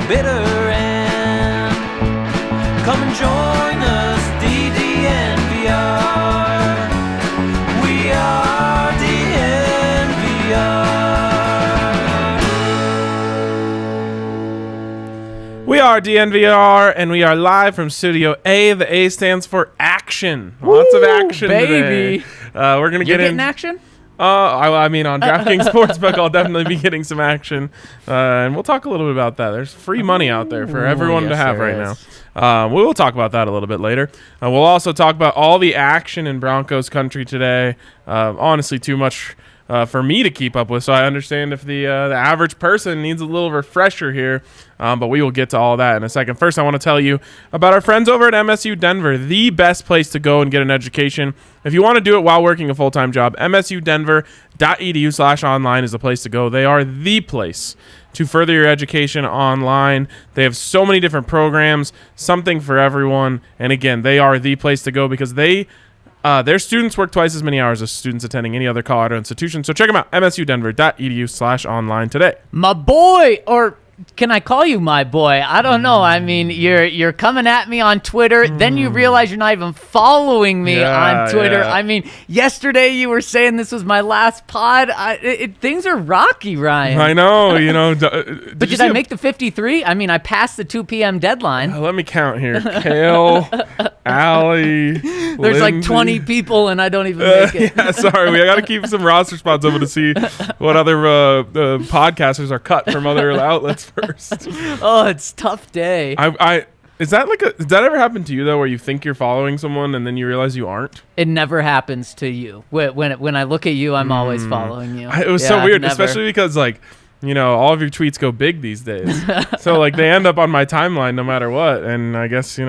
bitter end. Come and join us, DNVR. We are DNVR. We are DNVR, and we are live from Studio A. The A stands for action. Lots of action baby. today. We're going to get in action? I mean, on DraftKings Sportsbook, I'll definitely be getting some action, and we'll talk a little bit about that. There's free money out there for everyone to have right now. We will talk about that a little bit later. We'll also talk about all the action in Broncos Country today. Honestly, too much for me to keep up with, so I understand if the average person needs a little refresher here, but we will get to all that in a second. First, I want to tell you about our friends over at MSU Denver, the best place to go and get an education. If you want to do it while working a full-time job, msudenver.edu/online is the place to go. They are the place to further your education online. They have so many different programs, something for everyone, and again, they are the place to go because their students work twice as many hours as students attending any other Colorado institution. So check them out, msudenver.edu/online today. My boy, or can I call you my boy? I don't know. I mean, you're coming at me on Twitter. Then you realize you're not even following me on Twitter. Yeah. I mean, yesterday you were saying this was my last pod. Things are rocky, Ryan. I know, But did I make the 53? I mean, I passed the 2 p.m. deadline. Let me count here. Kale, Allie, There's like 20 people, and I don't even make it. Yeah, sorry. We got to keep some roster spots open to see what other podcasters are cut from other outlets first. Oh, it's a tough day. Does that ever happen to you though, where you think you're following someone and then you realize you aren't? It never happens to you. When I look at you, I'm always following you. It was so weird, especially because all of your tweets go big these days. So they end up on my timeline no matter what, and I guess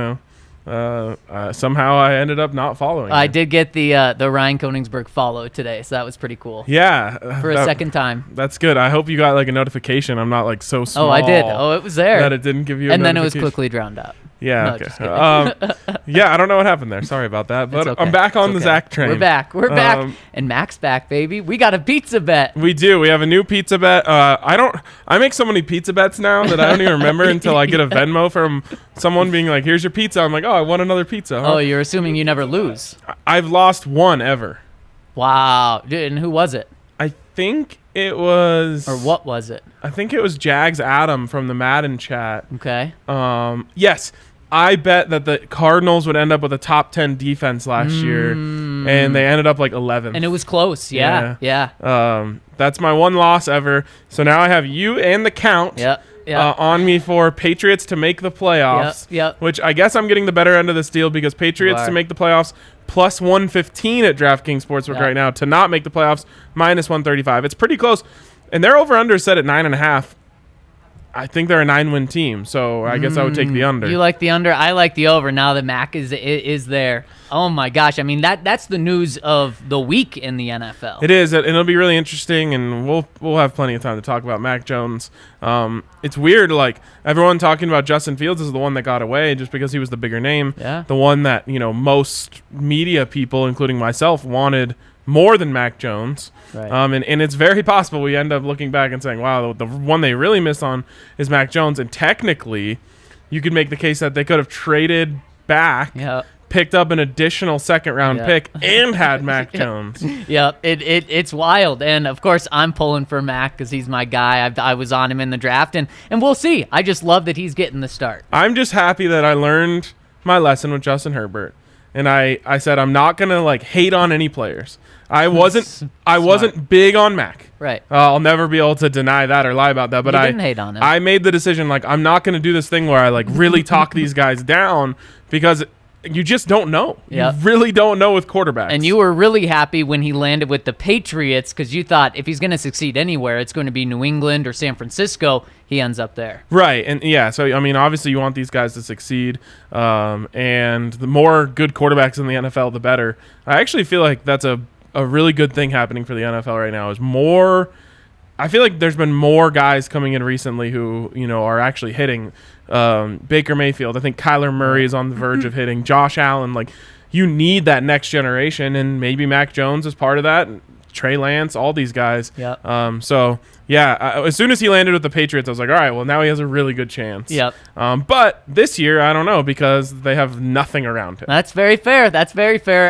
somehow I ended up not following. I did get the Ryan Koenigsberg follow today, so that was pretty cool. Yeah, for a second time. That's good. I hope you got a notification. I'm not so small. Oh, I did. Oh, it was there. That it didn't give you. And then it was quickly drowned out. Yeah. No, okay. just kidding. Yeah, I don't know what happened there. Sorry about that. But okay. I'm back on the Zac train. We're back, and Mac's back, baby. We got a pizza bet. We do. We have a new pizza bet. I make so many pizza bets now that I don't even remember until I get a Venmo from someone being like, "Here's your pizza." I'm like, "Oh, I want another pizza." Huh? Oh, you're assuming you never lose. I've lost one ever. Wow. Dude, and who was it? I think it was. Or what was it? I think it was Jags Adam from the Madden chat. Okay. Yes. I bet that the Cardinals would end up with a top 10 defense last year, and they ended up 11th. And it was close. Yeah. That's my one loss ever. So now I have you and the count on me for Patriots to make the playoffs, which I guess I'm getting the better end of this deal because Patriots to make the playoffs plus 115 at DraftKings Sportsbook right now. To not make the playoffs, minus 135. It's pretty close. And their over-under set at 9.5. I think they're a 9-win team, so I guess I would take the under. You like the under? I like the over now that Mac is there. Oh, my gosh. I mean, that's the news of the week in the NFL. It is, and it'll be really interesting, and we'll have plenty of time to talk about Mac Jones. It's weird, everyone talking about Justin Fields is the one that got away just because he was the bigger name. Yeah. The one that, most media people, including myself, wanted more than Mac Jones. Right. And it's very possible we end up looking back and saying, wow, the one they really missed on is Mac Jones. And technically, you could make the case that they could have traded back, picked up an additional second-round pick, and had Mac Jones. It's wild. And, of course, I'm pulling for Mac because he's my guy. I was on him in the draft, and we'll see. I just love that he's getting the start. I'm just happy that I learned my lesson with Justin Herbert. And I said I'm not going to, hate on any players. I wasn't big on Mac. Right. I'll never be able to deny that or lie about that. But you didn't hate on him. I made the decision I'm not going to do this thing where I really talk these guys down because you just don't know. You really don't know with quarterbacks. And you were really happy when he landed with the Patriots because you thought if he's going to succeed anywhere, it's going to be New England or San Francisco. He ends up there. Right. And so, I mean, obviously you want these guys to succeed. And the more good quarterbacks in the NFL, the better. I actually feel like that's a really good thing happening for the NFL right now is more. I feel like there's been more guys coming in recently who, are actually hitting. Baker Mayfield. I think Kyler Murray is on the verge of hitting. Josh Allen. You need that next generation, and maybe Mac Jones is part of that. Trey Lance, all these guys. So Yeah, as soon as he landed with the Patriots, I was like, all right, well, now he has a really good chance. Yep. But this year, I don't know, because they have nothing around him. That's very fair.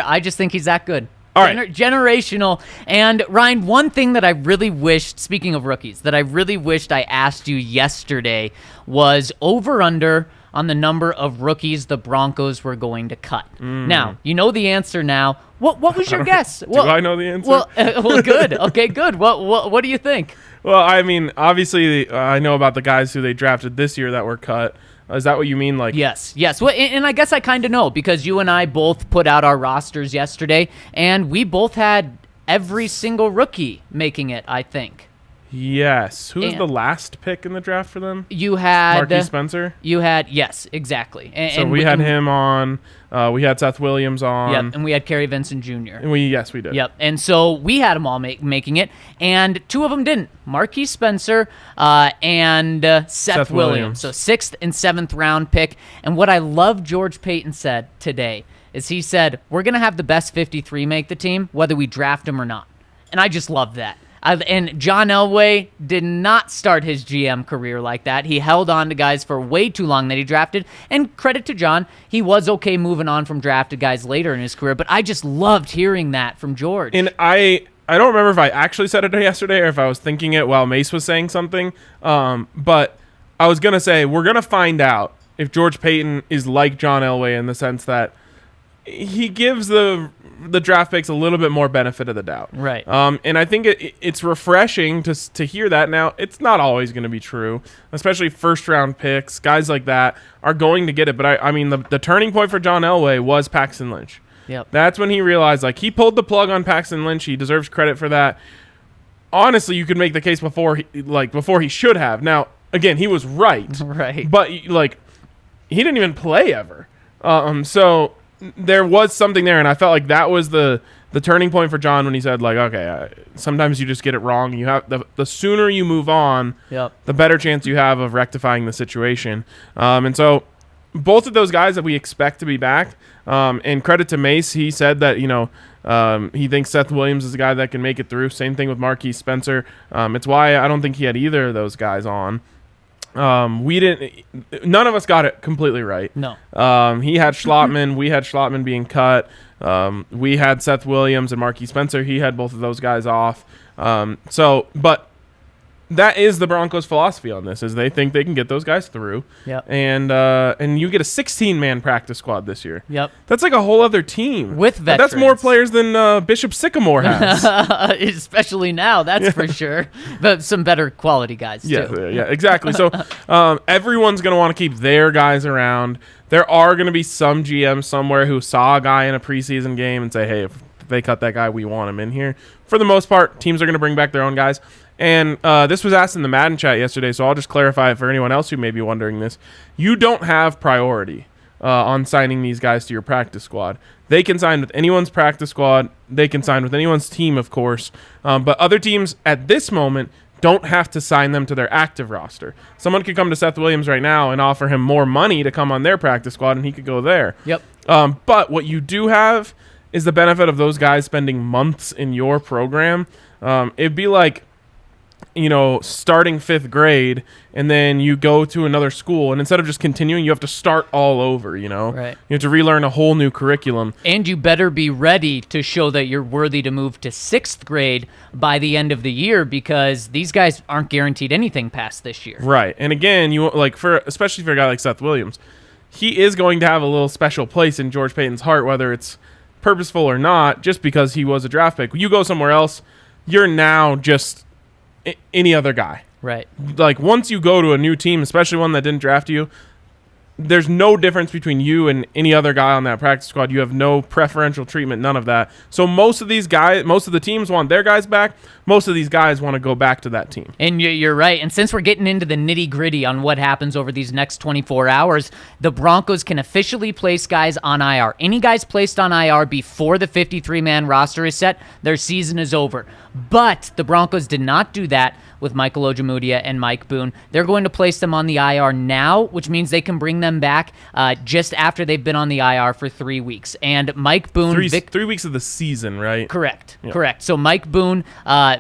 I just think he's that good. All right. Generational. And Ryan, one thing that I really wished, speaking of rookies, that I really wished I asked you yesterday was over-under on the number of rookies the Broncos were going to cut. Now, you know the answer now. What was your guess? Do I know the answer? Well, good. Okay, good. What do you think? Well, I mean, obviously, I know about the guys who they drafted this year that were cut. Is that what you mean? Like, yes. Well, and I guess I kind of know because you and I both put out our rosters yesterday, and we both had every single rookie making it, I think. Yes. Who was the last pick in the draft for them? You had Marquise Spencer. Yes, exactly. And we had him on. We had Seth Williams on. Yep, and we had Kerry Vincent Jr. And we did. Yep, and so we had them all making it, and two of them didn't. Marquise Spencer and Seth Williams. So 6th and 7th round pick. And what I love George Paton said today is he said, we're going to have the best 53 make the team, whether we draft him or not. And I just love that. And John Elway did not start his GM career like that. He held on to guys for way too long that he drafted. And credit to John, he was okay moving on from drafted guys later in his career. But I just loved hearing that from George. And I don't remember if I actually said it yesterday or if I was thinking it while Mace was saying something. But I was going to say, we're going to find out if George Paton is like John Elway in the sense that he gives the draft picks a little bit more benefit of the doubt. Right. And I think it's refreshing to hear that. Now, it's not always going to be true, especially first-round picks. Guys like that are going to get it. But, I mean, the turning point for John Elway was Paxton Lynch. Yep. That's when he realized, like, he pulled the plug on Paxton Lynch. He deserves credit for that. Honestly, you could make the case before he should have. Now, again, he was right. Right. But, like, he didn't even play ever. So there was something there, and I felt like that was the turning point for John when he said, like, okay, sometimes you just get it wrong. You have the sooner you move on, yep, the better chance you have of rectifying the situation. And so both of those guys that we expect to be back, and credit to Mace, he said that, he thinks Seth Williams is a guy that can make it through. Same thing with Marquise Spencer. It's why I don't think he had either of those guys on. None of us got it completely right. No. He had Schlottman. We had Schlottman being cut. We had Seth Williams and Marquise Spencer. He had both of those guys off. But that is the Broncos' philosophy on this, is they think they can get those guys through. Yep. And you get a 16-man practice squad this year. Yep. That's like a whole other team. With veterans. That's more players than Bishop Sycamore has. Especially now, that's for sure. But some better quality guys, too. Yeah, exactly. So everyone's going to want to keep their guys around. There are going to be some GMs somewhere who saw a guy in a preseason game and say, hey, if they cut that guy, we want him in here. For the most part, teams are going to bring back their own guys. And this was asked in the Madden chat yesterday, so I'll just clarify it for anyone else who may be wondering this. You don't have priority on signing these guys to your practice squad. They can sign with anyone's practice squad. They can sign with anyone's team, of course. But other teams at this moment don't have to sign them to their active roster. Someone could come to Seth Williams right now and offer him more money to come on their practice squad, and he could go there. Yep. But what you do have is the benefit of those guys spending months in your program. It'd be like, starting 5th grade, and then you go to another school, and instead of just continuing, you have to start all over, Right. You have to relearn a whole new curriculum. And you better be ready to show that you're worthy to move to 6th grade by the end of the year, because these guys aren't guaranteed anything past this year. Right. And again, especially for a guy like Seth Williams, he is going to have a little special place in George Paton's heart, whether it's purposeful or not, just because he was a draft pick. You go somewhere else, you're now just any other guy. Right. Like, once you go to a new team, especially one that didn't draft you, there's no difference between you and any other guy on that practice squad. You have no preferential treatment, none of that. So most of the teams want their guys back. Most of these guys want to go back to that team. And you're right. And since we're getting into the nitty-gritty on what happens over these next 24 hours, the Broncos can officially place guys on IR. Any guys placed on IR before the 53-man roster is set, their season is over. But the Broncos did not do that with Michael Ojemudia and Mike Boone. They're going to place them on the IR now, which means they can bring them back just after they've been on the IR for 3 weeks. And Mike Boone... 3 weeks of the season, right? Correct. So Mike Boone,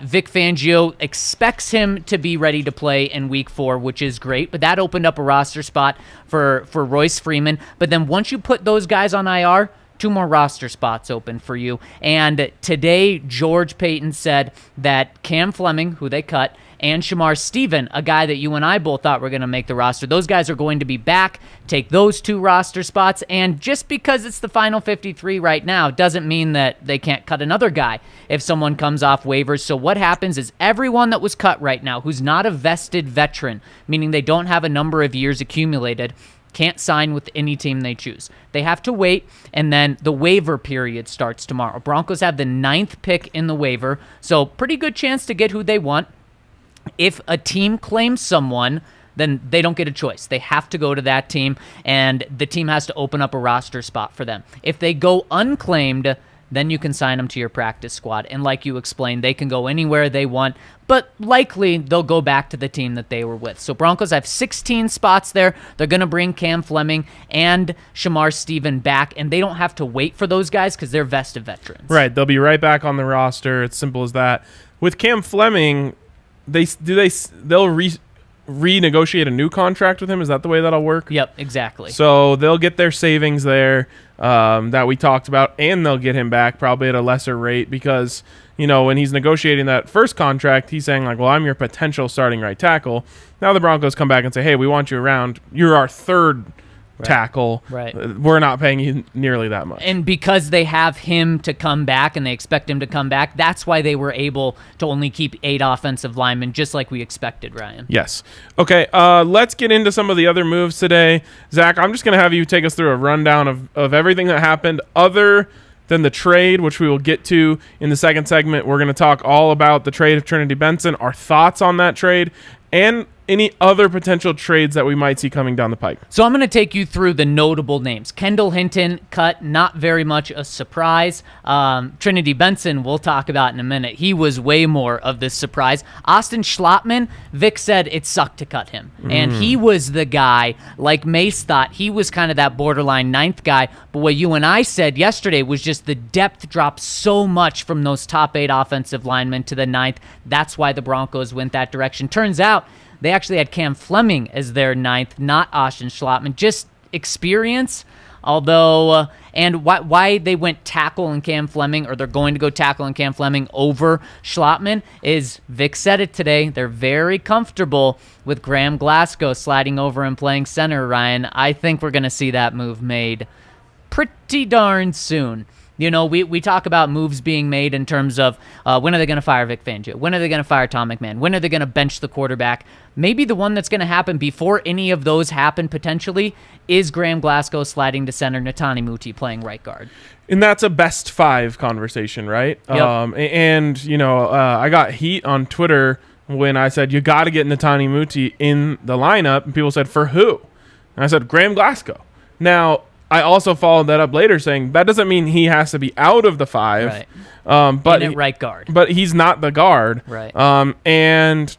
Vic Fangio expects him to be ready to play in week 4, which is great, but that opened up a roster spot for Royce Freeman. But then once you put those guys on IR, 2 more roster spots open for you. And today, George Paton said that Cam Fleming, who they cut, and Shamar Stephen, a guy that you and I both thought were going to make the roster, those guys are going to be back, take those 2 roster spots. And just because it's the final 53 right now doesn't mean that they can't cut another guy if someone comes off waivers. So what happens is everyone that was cut right now who's not a vested veteran, meaning they don't have a number of years accumulated, can't sign with any team they choose. They have to wait, and then the waiver period starts tomorrow. Broncos have the 9th pick in the waiver, so pretty good chance to get who they want. If a team claims someone, then they don't get a choice. They have to go to that team, and the team has to open up a roster spot for them. If they go unclaimed, then you can sign them to your practice squad. And like you explained, they can go anywhere they want, but likely they'll go back to the team that they were with. So Broncos have 16 spots there. They're going to bring Cam Fleming and Shamar Stephen back, and they don't have to wait for those guys because they're vested veterans. Right. They'll be right back on the roster. It's simple as that. With Cam Fleming, they'll renegotiate a new contract with him? Is that the way that'll work? Yep, exactly. So they'll get their savings there that we talked about, and they'll get him back probably at a lesser rate because, when he's negotiating that first contract, he's saying like, well, I'm your potential starting right tackle. Now the Broncos come back and say, hey, we want you around. You're our third tackle. Right. We're not paying you nearly that much. And because they have him to come back and they expect him to come back, that's why they were able to only keep 8 offensive linemen, just like we expected, Ryan. Yes. Okay, let's get into some of the other moves today. Zach, I'm just going to have you take us through a rundown of everything that happened other than the trade, which we will get to in the second segment. We're going to talk all about the trade of Trinity Benson, our thoughts on that trade, and any other potential trades that we might see coming down the pike. So I'm going to take you through the notable names. Kendall Hinton cut, not very much a surprise. Trinity Benson, we'll talk about in a minute. He was way more of this surprise. Austin Schlottman, Vic said it sucked to cut him. And he was the guy, like Mace thought, he was kind of that borderline 9th guy. But what you and I said yesterday was just the depth dropped so much from those top 8 offensive linemen to the 9th. That's why the Broncos went that direction. Turns out, they actually had Cam Fleming as their 9th, not Austin Schlottman. Just experience, although, and why they went tackle and Cam Fleming, or they're going to go tackle and Cam Fleming over Schlottman, is Vic said it today. They're very comfortable with Graham Glasgow sliding over and playing center, Ryan. I think we're going to see that move made pretty darn soon. We talk about moves being made in terms of when are they going to fire Vic Fangio? When are they going to fire Tom McMahon? When are they going to bench the quarterback? Maybe the one that's going to happen before any of those happen potentially is Graham Glasgow sliding to center, Netani Muti playing right guard. And that's a best 5 conversation, right? Yep. I got heat on Twitter when I said, you got to get Netani Muti in the lineup. And people said, for who? And I said, Graham Glasgow. Now, I also followed that up later saying that doesn't mean he has to be out of the 5. Right. But in at right guard. But he's not the guard. Right. And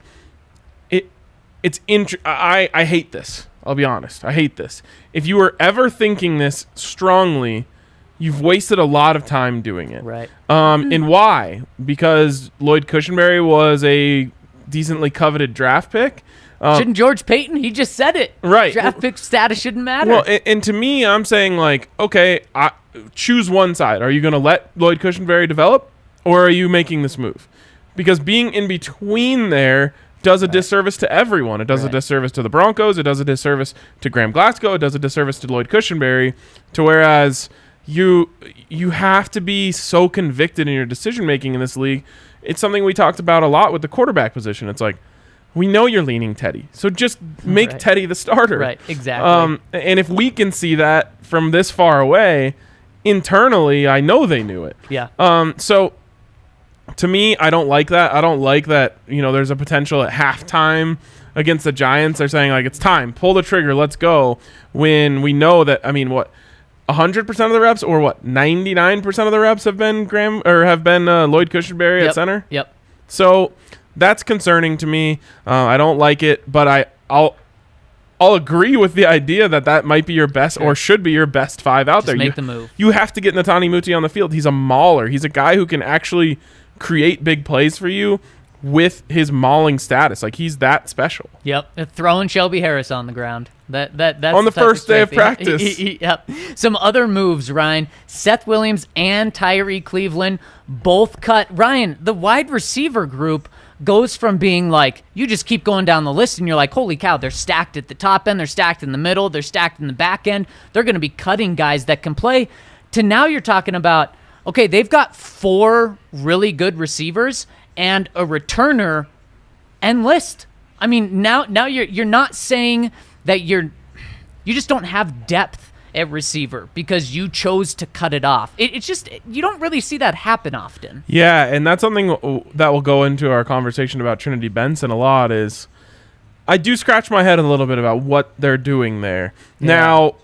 I hate this. I'll be honest. I hate this. If you were ever thinking this strongly, you've wasted a lot of time doing it. Right. And why? Because Lloyd Cushenberry was a decently coveted draft pick. Shouldn't George Paton? He just said it. Right. Draft pick status shouldn't matter. Well, and to me, I'm saying like, okay, choose one side. Are you going to let Lloyd Cushenberry develop, or are you making this move? Because being in between there does a disservice to everyone. It does a disservice to the Broncos. It does a disservice to Graham Glasgow. It does a disservice to Lloyd Cushenberry. To whereas you have to be so convicted in your decision making in this league. It's something we talked about a lot with the quarterback position. It's like, we know you're leaning Teddy, so just make Teddy the starter. Right, exactly. And if we can see that from this far away, internally, I know they knew it. Yeah. So to me, I don't like that. I don't like that, there's a potential at halftime against the Giants. They're saying, like, it's time. Pull the trigger. Let's go. When we know that, 100% of the reps, or 99% of the reps have been Lloyd Cushenberry at center? Yep. So that's concerning to me. I don't like it, but I'll agree with the idea that might be your best or should be your best 5 out there. Make the move. You have to get Netani Muti on the field. He's a mauler. He's a guy who can actually create big plays for you with his mauling status. Like, he's that special. Yep, throwing Shelby Harris on the ground. That's on the first day of practice. Yep. Some other moves, Ryan. Seth Williams and Tyree Cleveland both cut. Ryan, the wide receiver group goes from being like, you just keep going down the list and you're like, holy cow, they're stacked at the top end, they're stacked in the middle, they're stacked in the back end, they're going to be cutting guys that can play, to now you're talking about, okay, they've got 4 really good receivers and a returner and list. I mean, now you're not saying that you just don't have depth at receiver because you chose to cut it off. It's just, you don't really see that happen often. Yeah, and that's something that will go into our conversation about Trinity Benson a lot. Is I do scratch my head a little bit about what they're doing there. Yeah. Now,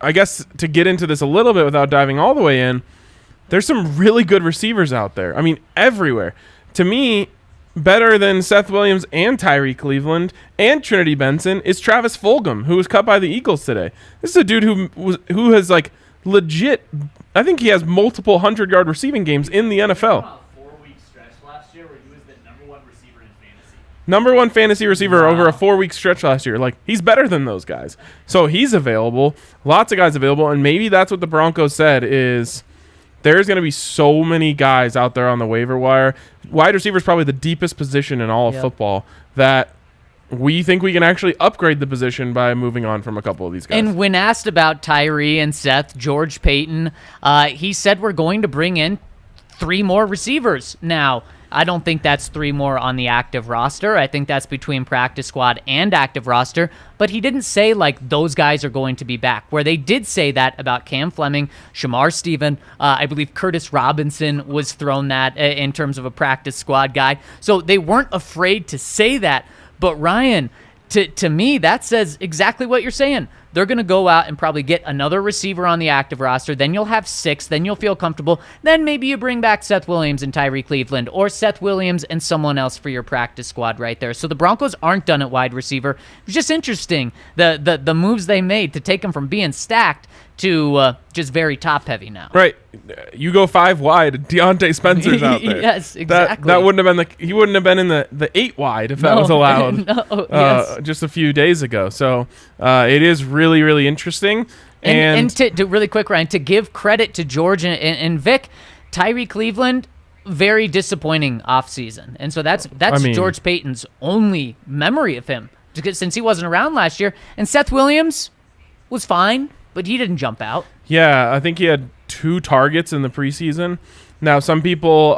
I guess to get into this a little bit without diving all the way in, there's some really good receivers out there. I mean, everywhere. To me, better than Seth Williams and Tyree Cleveland and Trinity Benson is Travis Fulgham, who was cut by the Eagles today. This is a dude who has like legit, I think he has multiple 100-yard receiving games in the NFL. A 4-week stretch last year where he was the number 1 receiver in fantasy. Number 1 fantasy receiver over a 4-week stretch last year. Like, he's better than those guys. So he's available. Lots of guys available. And maybe that's what the Broncos said is there's going to be so many guys out there on the waiver wire. Wide receiver is probably the deepest position in all of football that we think we can actually upgrade the position by moving on from a couple of these guys. And when asked about Tyree and Seth, George Payton, he said we're going to bring in 3 more receivers. Now, I don't think that's 3 more on the active roster. I think that's between practice squad and active roster. But he didn't say, like, those guys are going to be back. Where they did say that about Cam Fleming, Shamar Stephen, I believe Curtis Robinson was thrown that in terms of a practice squad guy. So they weren't afraid to say that. But Ryan, to me, that says exactly what you're saying. They're going to go out and probably get another receiver on the active roster. Then you'll have 6. Then you'll feel comfortable. Then maybe you bring back Seth Williams and Tyree Cleveland, or Seth Williams and someone else for your practice squad right there. So the Broncos aren't done at wide receiver. It was just interesting, the moves they made to take them from being stacked to just very top-heavy now. Right. You go 5 wide, Deontay Spencer's out there. Yes, exactly. That wouldn't have been he wouldn't have been in the 8 wide if that was allowed just a few days ago. So it is really, really interesting. And to really quick, Ryan, to give credit to George and Vic, Tyree Cleveland, very disappointing offseason. And so that's George Payton's only memory of him, because since he wasn't around last year. And Seth Williams was fine, but he didn't jump out. Yeah, I think he had 2 targets in the preseason. Now, some people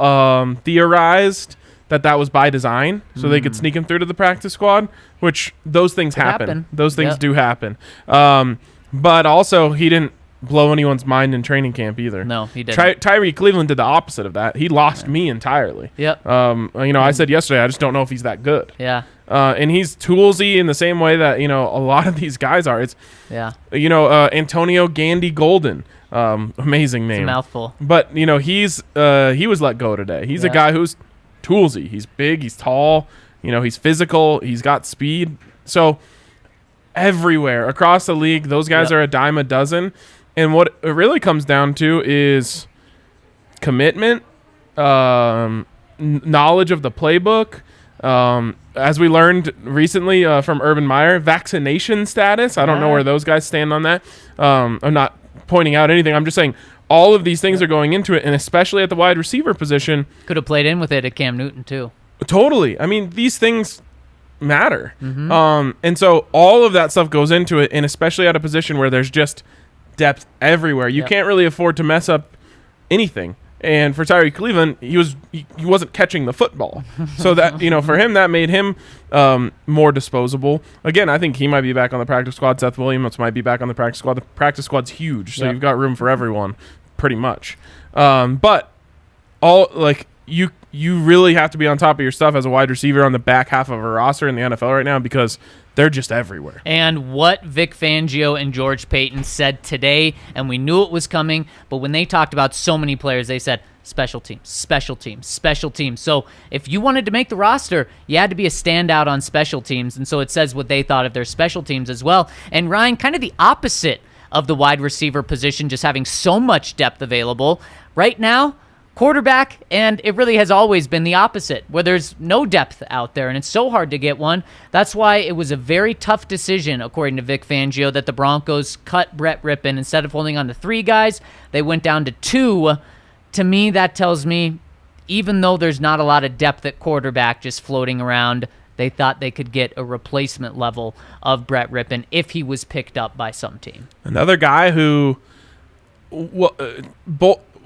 theorized that was by design, so they could sneak him through to the practice squad, which those things happen. Those things do happen. But also, he didn't blow anyone's mind in training camp either. No, he didn't. Tyree Cleveland did the opposite of that. He lost me entirely. Yep. I said yesterday, I just don't know if he's that good. Yeah. And he's toolsy in the same way that, a lot of these guys are. It's, Antonio Gandy Golden. Amazing name. It's a mouthful. But, he was let go today. He's a guy who's toolsy. He's big. He's tall. He's physical. He's got speed. So everywhere across the league, those guys are a dime a dozen. And what it really comes down to is commitment, knowledge of the playbook. As we learned recently from Urban Meyer, vaccination status. I don't know where those guys stand on that. I'm not pointing out anything. I'm just saying all of these things are going into it, and especially at the wide receiver position. Could have played in with it at Cam Newton, too. Totally. I mean, these things matter. And so all of that stuff goes into it, and especially at a position where there's just depth everywhere. You can't really afford to mess up anything. And for Tyree Cleveland, he wasn't catching the football. So that, for him, that made him more disposable. Again, I think he might be back on the practice squad. Seth Williams might be back on the practice squad. The practice squad's huge, so you've got room for everyone, pretty much. But you really have to be on top of your stuff as a wide receiver on the back half of a roster in the NFL right now, because they're just everywhere. And what Vic Fangio and George Payton said today, and we knew it was coming, but when they talked about so many players, they said, special teams, special teams, special teams. So if you wanted to make the roster, you had to be a standout on special teams. And so it says what they thought of their special teams as well. And Ryan, kind of the opposite of the wide receiver position, just having so much depth available. Right now, quarterback, and it really has always been the opposite, where there's no depth out there, and it's so hard to get one. That's why it was a very tough decision, according to Vic Fangio, that the Broncos cut Brett Rippon. Instead of holding on to 3 guys, they went down to 2. To me, that tells me, even though there's not a lot of depth at quarterback just floating around, they thought they could get a replacement level of Brett Rippon if he was picked up by some team. Another guy who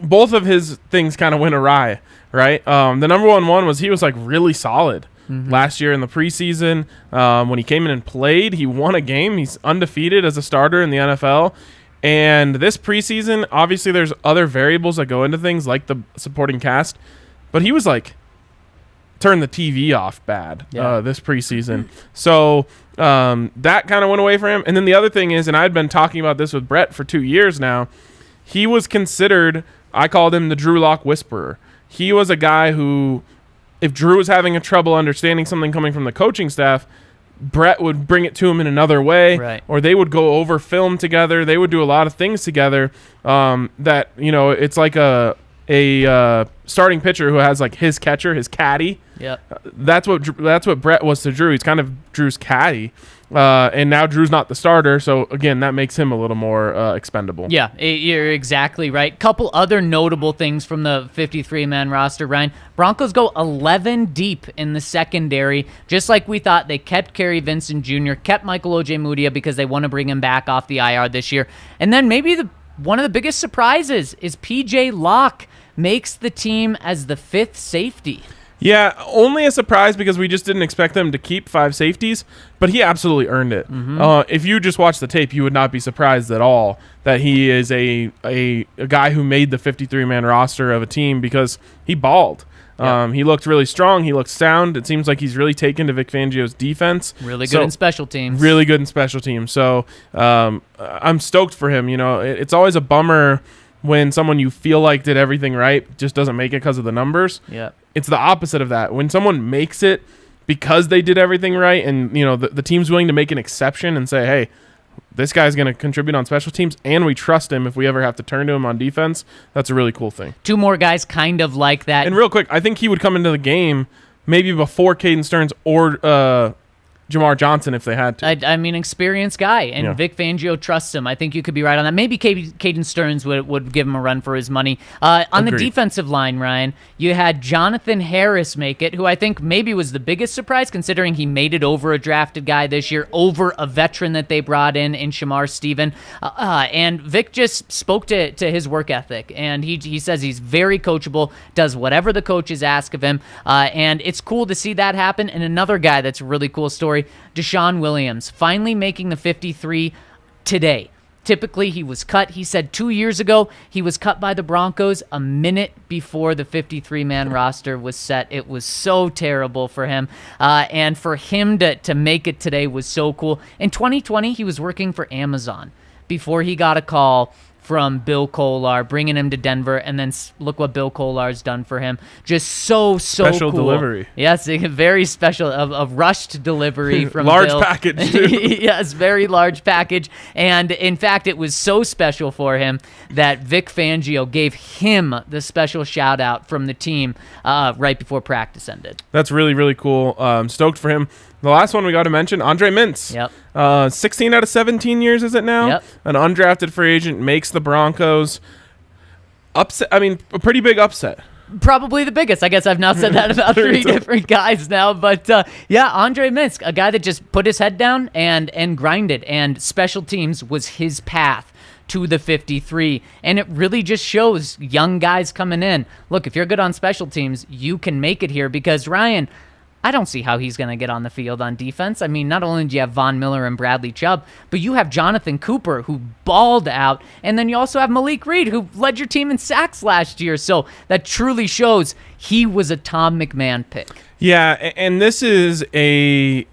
both of his things kind of went awry, right? The number one was he was like really solid last year in the preseason. When he came in and played, he won a game. He's undefeated as a starter in the NFL. And this preseason, obviously there's other variables that go into things like the supporting cast, but he was like turn the TV off bad this preseason. So that kind of went away for him. And then the other thing is, and I'd been talking about this with Brett for 2 years now, he was considered, I called him the Drew Lock whisperer. He was a guy who, if Drew was having a trouble understanding something coming from the coaching staff, Brett would bring it to him in another way, or they would go over film together. They would do a lot of things together that, you know, it's like a starting pitcher who has like his catcher, his caddy. Yep. That's what Brett was to Drew. He's kind of Drew's caddy. And now Drew's not the starter, so again, that makes him a little more expendable. Yeah, you're exactly right. Couple other notable things from the 53-man roster, Ryan. Broncos go 11 deep in the secondary, just like we thought. They kept Kerry Vincent Jr., kept Michael Ojemudia because they want to bring him back off the IR this year. And then maybe one of the biggest surprises is P.J. Locke makes the team as the 5th safety. Yeah, only a surprise because we just didn't expect them to keep 5 safeties, but he absolutely earned it. If you just watch the tape, you would not be surprised at all that he is a guy who made the 53-man roster of a team because he balled. Yep. He looked really strong. He looked sound. It seems like he's really taken to Vic Fangio's defense. Really good in special teams. Really good in special teams. So I'm stoked for him. You know, it's always a bummer when someone you feel like did everything right just doesn't make it because of the numbers. Yeah. It's the opposite of that. When someone makes it because they did everything right and, you know, the team's willing to make an exception and say, hey, this guy's going to contribute on special teams and we trust him if we ever have to turn to him on defense, that's a really cool thing. 2 more guys kind of like that. And real quick, I think he would come into the game maybe before Caden Stearns or Jamar Johnson if they had to. I mean, experienced guy, and Vic Fangio trusts him. I think you could be right on that. Maybe Caden Stearns would give him a run for his money. On the defensive line, Ryan, you had Jonathan Harris make it, who I think maybe was the biggest surprise considering he made it over a drafted guy this year, over a veteran that they brought in Shamar Stephen. And Vic just spoke to his work ethic, and he says he's very coachable, does whatever the coaches ask of him, and it's cool to see that happen. And another guy that's a really cool story, Deshaun Williams, finally making the 53 today. Typically, he was cut. He said 2 years ago he was cut by the Broncos a minute before the 53-man roster was set. It was so terrible for him. And for him to make it today was so cool. In 2020, he was working for Amazon before he got a call from Bill Kolar, bringing him to Denver, and then look what Bill Kolar's done for him. Just so special cool. Delivery. Yes, a very special, a rushed delivery from large Bill. Package, too. Yes, very large package. And in fact, it was so special for him that Vic Fangio gave him the special shout out from the team right before practice ended. That's really, really cool. Stoked for him. The last one we got to mention, Andre Mintz. Yep. 16 out of 17 years, is it now? Yep. An undrafted free agent makes the Broncos upset. I mean, a pretty big upset. Probably the biggest. I guess I've now said that about 3 different guys now. But Andre Mintz, a guy that just put his head down and grinded, and special teams was his path to the 53. And it really just shows young guys coming in. Look, if you're good on special teams, you can make it here because, Ryan, I don't see how he's going to get on the field on defense. I mean, not only do you have Von Miller and Bradley Chubb, but you have Jonathan Cooper, who balled out, and then you also have Malik Reed, who led your team in sacks last year. So that truly shows he was a Tom McMahon pick. Yeah, and this is a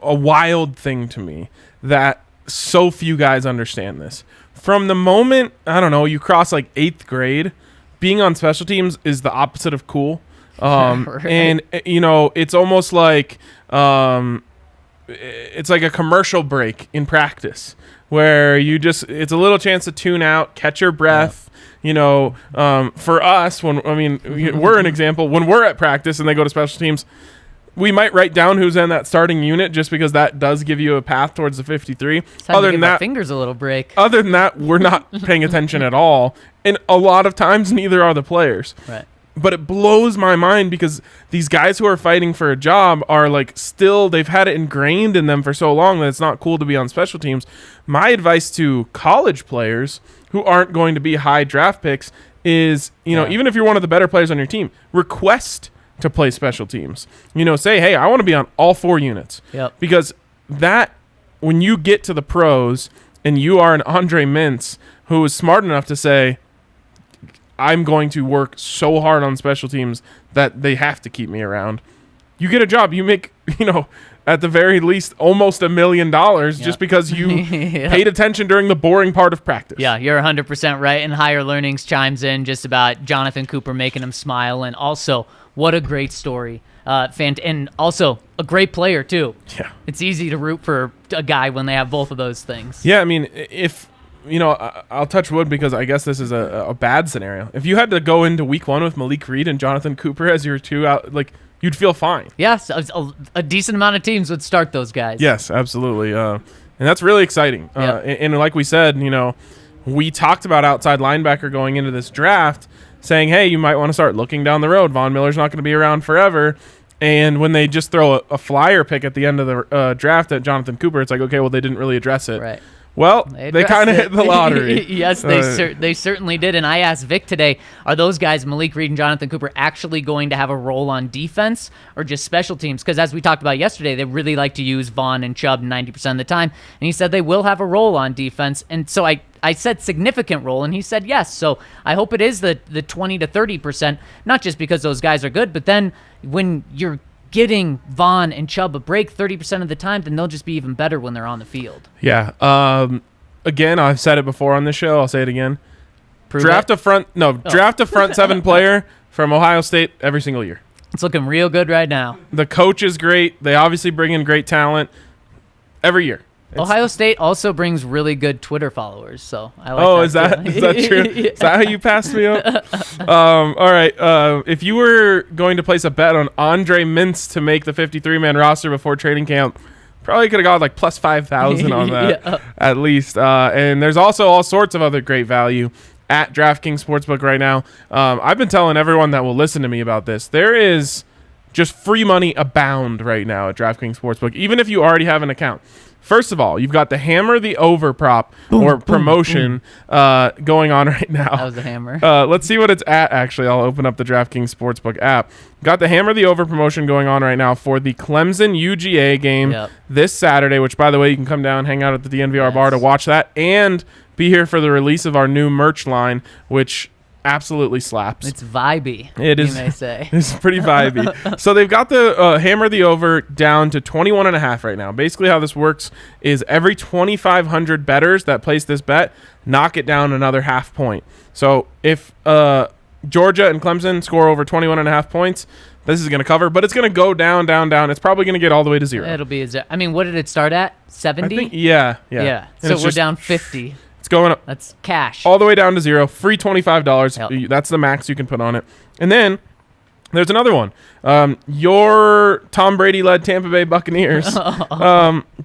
wild thing to me that so few guys understand this. From the moment, I don't know, you cross like 8th grade being on special teams is the opposite of cool. Right. And, it's almost like it's like a commercial break in practice where it's a little chance to tune out, catch your breath. For us, we're an example. When we're at practice and they go to special teams, we might write down who's in that starting unit just because that does give you a path towards the 53. Other than that, fingers a little break. Other than that, we're not paying attention at all. And a lot of times, neither are the players. Right. But it blows my mind because these guys who are fighting for a job are they've had it ingrained in them for so long that it's not cool to be on special teams. My advice to college players who aren't going to be high draft picks is, even if you're one of the better players on your team, request to play special teams. Say, hey, I want to be on all 4 units. Yep. Because when you get to the pros and you are an Andre Mintz who is smart enough to say, I'm going to work so hard on special teams that they have to keep me around. You get a job. You make, at the very least, almost $1 million just because you paid attention during the boring part of practice. Yeah, you're 100% right. And Higher Learnings chimes in just about Jonathan Cooper making him smile. And also, what a great story. And also, a great player, too. Yeah. It's easy to root for a guy when they have both of those things. Yeah, if... I'll touch wood because I guess this is a bad scenario. If you had to go into week 1 with Malik Reed and Jonathan Cooper as your 2 out, you'd feel fine. Yes, a decent amount of teams would start those guys. Yes, absolutely. And that's really exciting. Yep. And like we said, we talked about outside linebacker going into this draft saying, hey, you might want to start looking down the road. Von Miller's not going to be around forever. And when they just throw a flyer pick at the end of the draft at Jonathan Cooper, it's like, okay, well, they didn't really address it. Right. Well, they kind of hit the lottery. Yes, they certainly did. And I asked Vic today, are those guys, Malik Reed and Jonathan Cooper, actually going to have a role on defense or just special teams? Because as we talked about yesterday, they really like to use Vaughn and Chubb 90% of the time. And he said they will have a role on defense. And so I said significant role, and he said yes. So I hope it is the 20 to 30%, not just because those guys are good, but then when you're getting Vaughn and Chubb a break 30% of the time, then they'll just be even better when they're on the field. Yeah. Again, I've said it before on this show. I'll say it again. Draft a front 7 player from Ohio State every single year. It's looking real good right now. The coach is great. They obviously bring in great talent every year. Ohio State also brings really good Twitter followers, so I like is that true? Yeah. Is that how you passed me up? All right. If you were going to place a bet on Andre Mintz to make the 53-man roster before training camp, probably could have got plus 5,000 on that at least. And there's also all sorts of other great value at DraftKings Sportsbook right now. I've been telling everyone that will listen to me about this. There is just free money abound right now at DraftKings Sportsbook, even if you already have an account. First of all, you've got the hammer the over prop promotion going on right now. That was the hammer. Let's see what it's at, actually. I'll open up the DraftKings Sportsbook app. Got the hammer the over promotion going on right now for the Clemson UGA game this Saturday, which, by the way, you can come down, hang out at the DNVR Bar to watch that, and be here for the release of our new merch line, which absolutely slaps. It's vibey. It is. You may say. It's pretty vibey. So they've got the hammer the over down to 21.5 right now. Basically, how this works is every 2,500 bettors that place this bet knock it down another half point. So if Georgia and Clemson score over 21.5 points, this is going to cover, but it's going to go down, down, down. It's probably going to get all the way to 0. It'll be what did it start at? 70? Yeah. So we're down 50. Going up. That's cash. All the way down to 0. Free $25. Yep. That's the max you can put on it. And then there's another one. Your Tom Brady-led Tampa Bay Buccaneers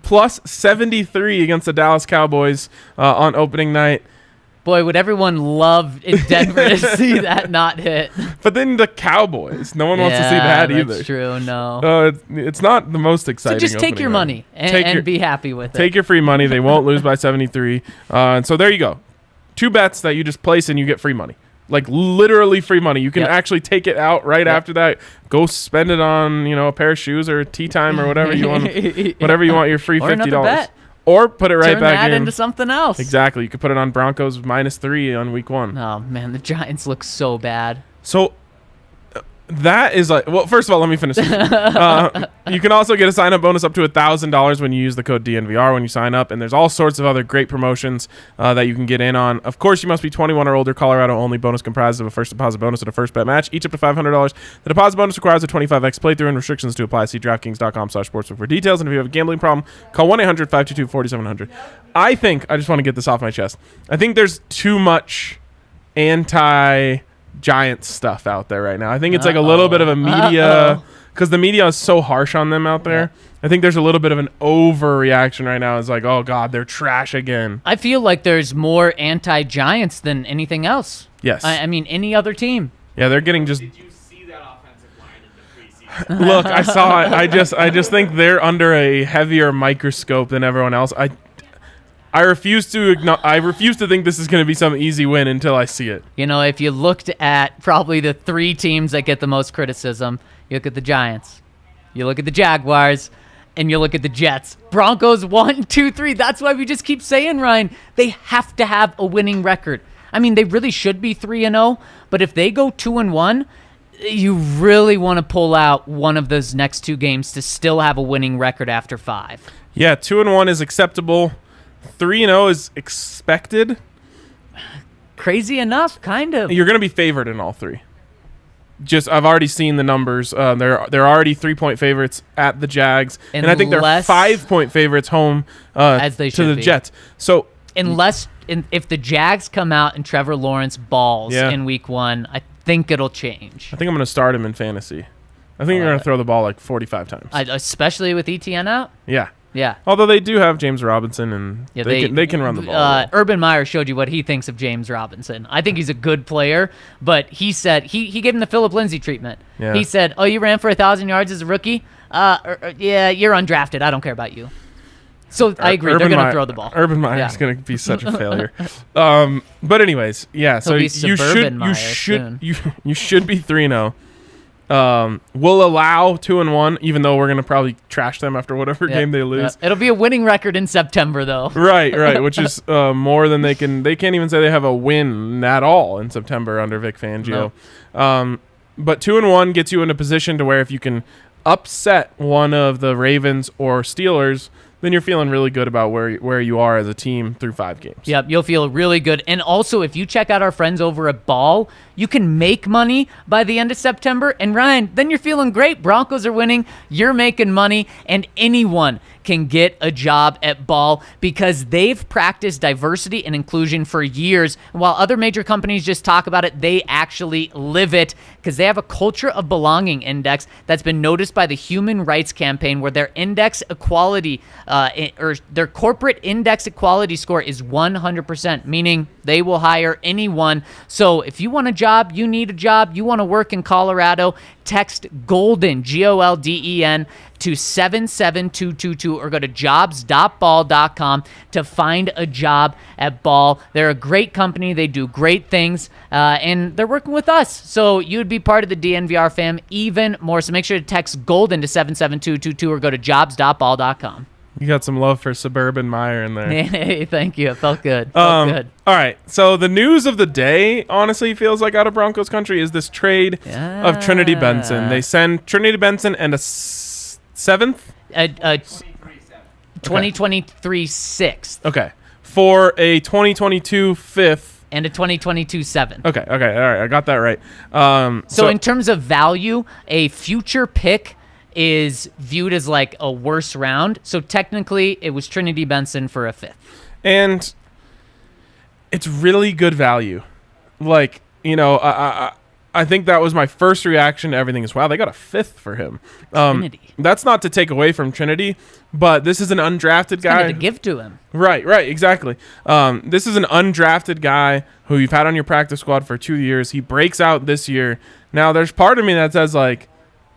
plus 73 against the Dallas Cowboys on opening night. Boy, would everyone love in Denver to see that not hit. But then the Cowboys. No one wants to see that either. That's true, no. It's not the most exciting. So just take your money and be happy with it. Take your free money. They won't lose by 73. And so there you go. 2 bets that you just place and you get free money. Like literally free money. You can actually take it out right after that. Go spend it on, a pair of shoes or tea time or whatever you want. Whatever you want your free $50. Another bet. Or put it right Turn back that into something else. Exactly. You could put it on Broncos -3 on week 1. Oh, man, the Giants look so bad. So That is like, well, first of all, let me finish. You can also get a sign-up bonus up to $1,000 when you use the code DNVR when you sign up, and there's all sorts of other great promotions that you can get in on. Of course, you must be 21 or older. Colorado only. Bonus comprised of a first deposit bonus and a first bet match, each up to $500. The deposit bonus requires a 25x playthrough and restrictions to apply. See DraftKings.com/sportsbook for details. And if you have a gambling problem, call 1-800-522-4700. I just want to get this off my chest. I think there's too much anti-Giants stuff out there right now. I think it's like a little bit of a media, because the media is so harsh on them out there. I think there's a little bit of an overreaction right now. It's like, oh God, they're trash again. I feel like there's more anti-Giants than anything else. Yes. I mean, any other team. Yeah, they're getting just. Did you see that offensive line in the preseason? Look, I saw it. I just think they're under a heavier microscope than everyone else. I refuse to think this is going to be some easy win until I see it. You know, if you looked at probably the 3 teams that get the most criticism, you look at the Giants, you look at the Jaguars, and you look at the Jets. Broncos 1, 2, 3. That's why we just keep saying, Ryan, they have to have a winning record. I mean, they really should be 3-0, but if they go 2-1, you really want to pull out one of those next 2 games to still have a winning record after 5. Yeah, 2-1 is acceptable. 3-0 is expected. Crazy enough, kind of. You're going to be favored in all 3. I've already seen the numbers. They're already 3-point favorites at the Jags, and I think they're 5-point favorites home as they to the be. Jets. So if the Jags come out and Trevor Lawrence balls in Week 1, I think it'll change. I think I'm going to start him in fantasy. I think you're going to throw the ball like 45 times, especially with ETN out. Yeah. Although they do have James Robinson, and they can run the ball. Urban Meyer showed you what he thinks of James Robinson. I think he's a good player, but he said he gave him the Phillip Lindsay treatment. Yeah. He said, "Oh, you ran for 1,000 yards as a rookie? Yeah, you're undrafted. I don't care about you." So I agree. They're going to throw the ball. Urban Meyer's going to be such a failure. But anyways, yeah. So you should be 3-0. We'll allow 2-1, even though we're gonna probably trash them after whatever game they lose. It'll be a winning record in September, though. Right, which is more than they can. They can't even say they have a win at all in September under Vic Fangio. No. But 2-1 gets you in a position to where if you can upset one of the Ravens or Steelers, then you're feeling really good about where you are as a team through 5 games. Yep, you'll feel really good. And also, if you check out our friends over at Ball, you can make money by the end of September. And Ryan, then you're feeling great. Broncos are winning, you're making money, and anyone can get a job at Ball because they've practiced diversity and inclusion for years. And while other major companies just talk about it, they actually live it because they have a culture of belonging index that's been noticed by the Human Rights Campaign, where their index equality or their corporate index equality score is 100%, meaning they will hire anyone. So if you want a job, you need a job, you want to work in Colorado, text GOLDEN, GOLDEN, to 77222 or go to jobs.ball.com to find a job at Ball. They're a great company. They do great things, and they're working with us. So you'd be part of the DNVR fam even more. So make sure to text GOLDEN to 77222 or go to jobs.ball.com. You got some love for Suburban Meyer in there. Hey, thank you. It felt good. All right. So the news of the day, honestly, feels like out of Broncos country is this trade of Trinity Benson. They send Trinity Benson and a 7th? 2023 6th. Okay. For a 2022 5th. And a 2022 7th. Okay. All right. I got that right. So in terms of value, a future pick is viewed as like a worse round. So technically, it was Trinity Benson for a 5th. And it's really good value. Like, you know, I think that was my first reaction to everything is, wow, they got a 5th for him. Trinity. That's not to take away from Trinity, but this is an undrafted guy. To give to him. Right, exactly. This is an undrafted guy who you've had on your practice squad for 2 years. He breaks out this year. Now, there's part of me that says, like,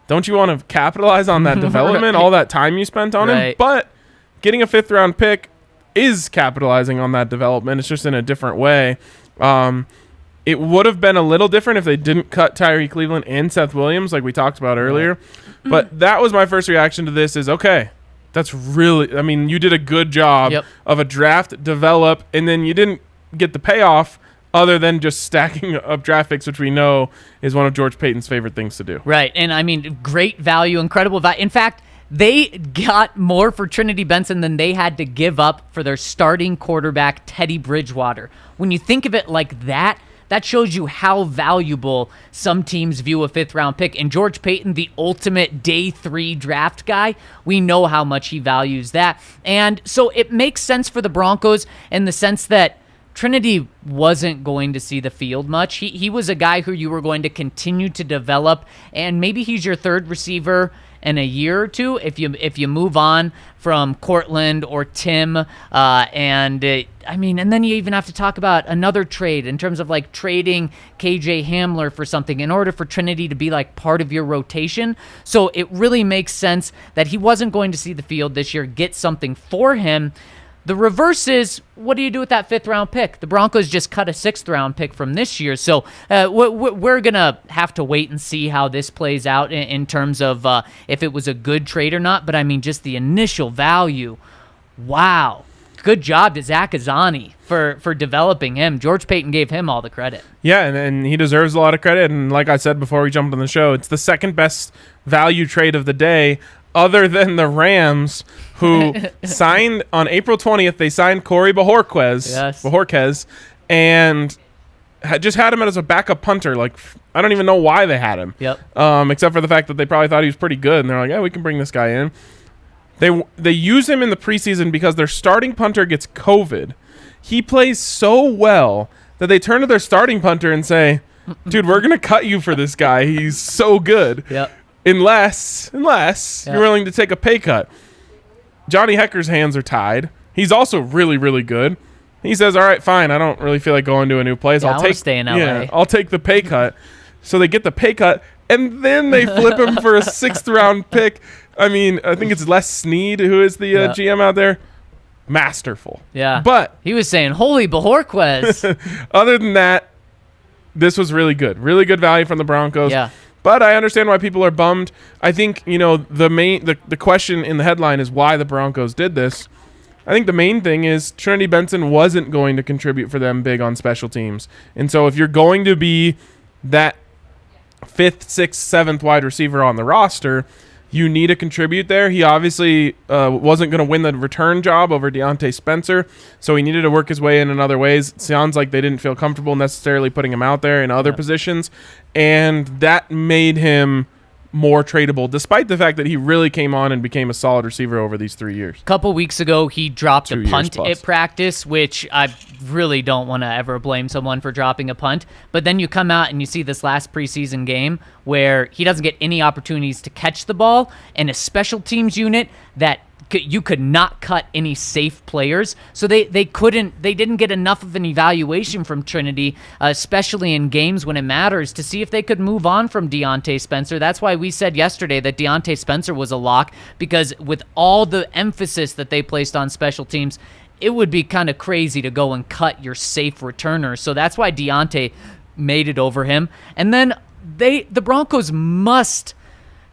don't you want to capitalize on that development, all that time you spent on him? But getting a 5th round pick is capitalizing on that development. It's just in a different way. It would have been a little different if they didn't cut Tyree Cleveland and Seth Williams like we talked about earlier. But that was my first reaction to this is, okay, that's really, I mean, you did a good job of a draft, develop, and then you didn't get the payoff other than just stacking up draft picks, which we know is one of George Paton's favorite things to do. Right. And I mean, great value, incredible value. In fact, they got more for Trinity Benson than they had to give up for their starting quarterback, Teddy Bridgewater. When you think of it like that, that shows you how valuable some teams view a 5th-round pick. And George Paton, the ultimate day 3 draft guy, we know how much he values that. And so it makes sense for the Broncos in the sense that Trinity wasn't going to see the field much. He was a guy who you were going to continue to develop, and maybe he's your 3rd receiver in a year or two if you move on from Cortland or Tim, and then you even have to talk about another trade in terms of like trading KJ Hamler for something in order for Trinity to be like part of your rotation. So it really makes sense that he wasn't going to see the field this year. Get something for him. The reverse is, what do you do with that 5th-round pick? The Broncos just cut a 6th-round pick from this year, so we're going to have to wait and see how this plays out in terms of if it was a good trade or not, but I mean, just the initial value, wow. Good job to Zach Azani for developing him. George Paton gave him all the credit. Yeah, and he deserves a lot of credit, and like I said before we jumped on the show, it's the 2nd best value trade of the day, other than the Rams, who signed on April 20th. They signed Corey Bojorquez, and just had him as a backup punter. Like, I don't even know why they had him. Yep. Except for the fact that they probably thought he was pretty good, and they're like, yeah, we can bring this guy in. They use him in the preseason because their starting punter gets COVID. He plays so well that they turn to their starting punter and say, dude, we're going to cut you for this guy. He's so good. Yep. Unless you're willing to take a pay cut. Johnny Hecker's hands are tied. He's also really, really good. He says, all right, fine. I don't really feel like going to a new place. I'll stay in LA. Yeah, I'll take the pay cut. So they get the pay cut, and then they flip him for a 6th-round pick. I mean, I think it's Les Snead, who is the GM out there. Masterful. Yeah. But he was saying, holy Bojorquez. Other than that, this was really good. Really good value from the Broncos. Yeah. But I understand why people are bummed. I think, the question in the headline is why the Broncos did this. I think the main thing is Trinity Benson wasn't going to contribute for them big on special teams. And so if you're going to be that 5th, 6th, 7th wide receiver on the roster, you need to contribute there. He obviously wasn't going to win the return job over Deontay Spencer, so he needed to work his way in other ways. It sounds like they didn't feel comfortable necessarily putting him out there in other positions, and that made him more tradable, despite the fact that he really came on and became a solid receiver over these 3 years. A couple weeks ago, he dropped a punt plus. at practice, which I really don't want to ever blame someone for dropping a punt. But then you come out and you see this last preseason game where he doesn't get any opportunities to catch the ball, and a special teams unit that you could not cut any safe players. So they didn't get enough of an evaluation from Trinity, especially in games when it matters, to see if they could move on from Deontay Spencer. That's why we said yesterday that Deontay Spencer was a lock, because with all the emphasis that they placed on special teams, it would be kind of crazy to go and cut your safe returner. So that's why Deontay made it over him. And then the Broncos must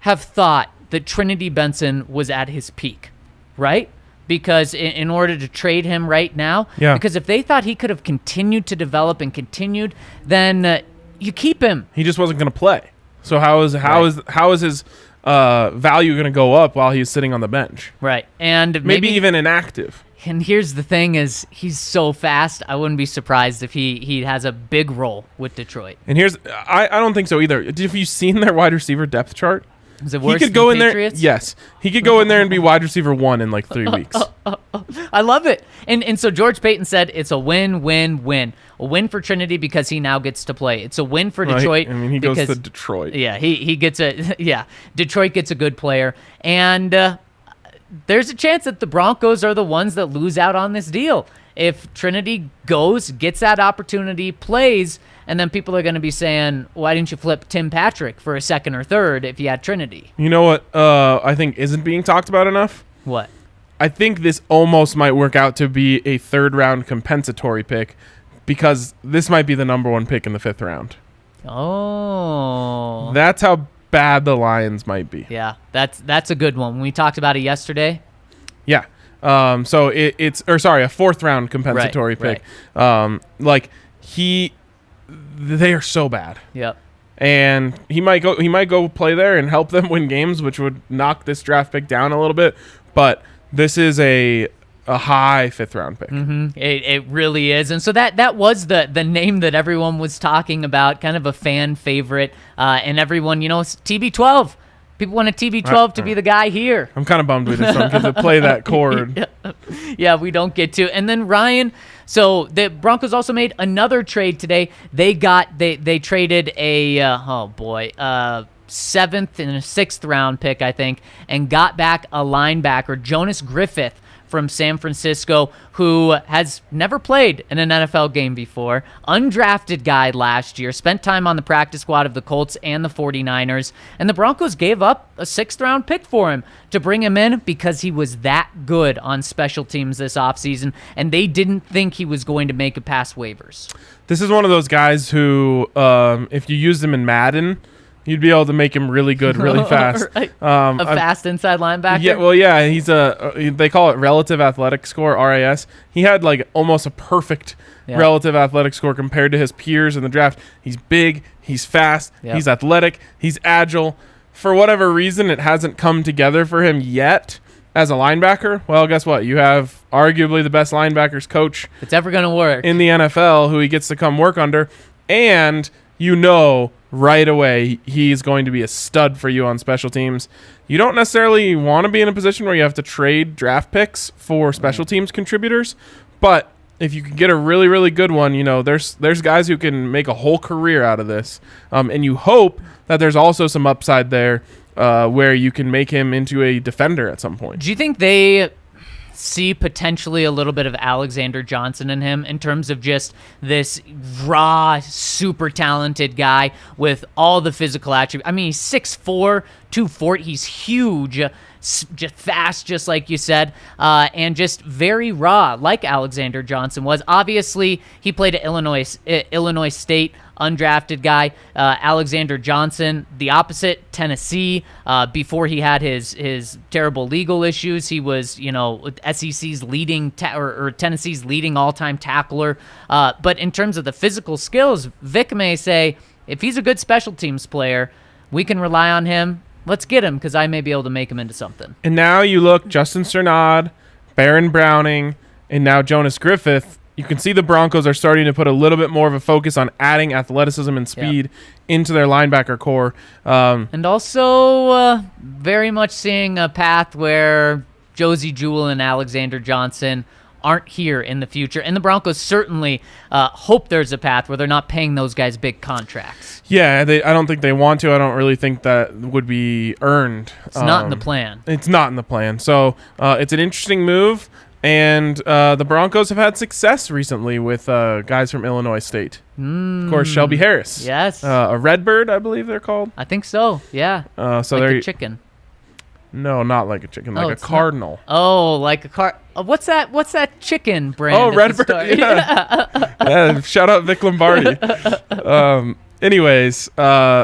have thought that Trinity Benson was at his peak, right? Because in order to trade him right now, because if they thought he could have continued to develop and continued, then you keep him. He just wasn't going to play. So how is his value going to go up while he's sitting on the bench? Right. And maybe even inactive. And here's the thing is, he's so fast, I wouldn't be surprised if he has a big role with Detroit. And I don't think so either. Have you seen their wide receiver depth chart? Is it worse he could go than in Patriots? there. Yes, he could go in there and be wide receiver 1 in like 3 weeks. I love it. And so George Paton said it's a win-win-win. A win for Trinity because he now gets to play. It's a win for Detroit. He goes to Detroit. Yeah, he gets Detroit gets a good player, and there's a chance that the Broncos are the ones that lose out on this deal. If Trinity gets that opportunity, plays, and then people are going to be saying, why didn't you flip Tim Patrick for a 2nd or 3rd if you had Trinity? You know what I think isn't being talked about enough? What? I think this almost might work out to be a 3rd-round compensatory pick, because this might be the number 1 pick in the 5th round. Oh. That's how bad the Lions might be. Yeah, that's a good one. We talked about it yesterday. Yeah. So it's a 4th-round compensatory pick. Right. Like, they are so bad. Yep. And he might go play there and help them win games, which would knock this draft pick down a little bit. But this is a high 5th round pick. Mm-hmm. It really is. And so that was the name that everyone was talking about, kind of a fan favorite. And everyone, TB12. People want a TB12 to be the guy here. I'm kind of bummed we just don't get to play that chord. Yeah, we don't get to. And then Ryan, so the Broncos also made another trade today. They traded a 7th and a 6th round pick, I think, and got back a linebacker, Jonas Griffith, from San Francisco, who has never played in an NFL game before. Undrafted guy last year, spent time on the practice squad of the Colts and the 49ers, and the Broncos gave up a 6th round pick for him to bring him in because he was that good on special teams this offseason, and they didn't think he was going to make it past waivers. This is one of those guys who, if you used him in Madden, you'd be able to make him really good, really fast. Right. A fast inside linebacker? Yeah, well, yeah, he's they call it relative athletic score, RAS. He had like almost a perfect relative athletic score compared to his peers in the draft. He's big, he's fast, he's athletic, he's agile. For whatever reason, it hasn't come together for him yet as a linebacker. Well, guess what? You have arguably the best linebackers coach if it's ever going to work in the NFL who he gets to come work under, and right away he's going to be a stud for you on special teams. You don't necessarily want to be in a position where you have to trade draft picks for special teams contributors, but if you can get a really, really good one, there's guys who can make a whole career out of this, and you hope that there's also some upside there where you can make him into a defender at some point. Do you think they see potentially a little bit of Alexander Johnson in him in terms of just this raw, super talented guy with all the physical attributes? I mean, he's 6'4", 240. He's huge, just fast, just like you said, and just very raw, like Alexander Johnson was. Obviously, he played at Illinois State, undrafted guy. Alexander Johnson, the opposite, Tennessee. Before he had his terrible legal issues, he was SEC's leading or Tennessee's leading all-time tackler. But in terms of the physical skills, Vic may say, if he's a good special teams player, we can rely on him. Let's get him because I may be able to make him into something. And now you look, Justin Strnad, Baron Browning, and now Jonas Griffith. You can see the Broncos are starting to put a little bit more of a focus on adding athleticism and speed into their linebacker core. And also very much seeing a path where Josie Jewell and Alexander Johnson aren't here in the future. And the Broncos certainly hope there's a path where they're not paying those guys big contracts. Yeah, I don't think they want to. I don't really think that would be earned. It's not in the plan. It's not in the plan. So it's an interesting move. And the Broncos have had success recently with guys from Illinois State. Of course, Shelby Harris. Yes. A Redbird, I believe they're called. I think so, yeah. So like a chicken. No, not like a chicken, like a cardinal. Like a what's that chicken brand? Oh, Redbird. Yeah. Shout out Vic Lombardi. Anyways, again,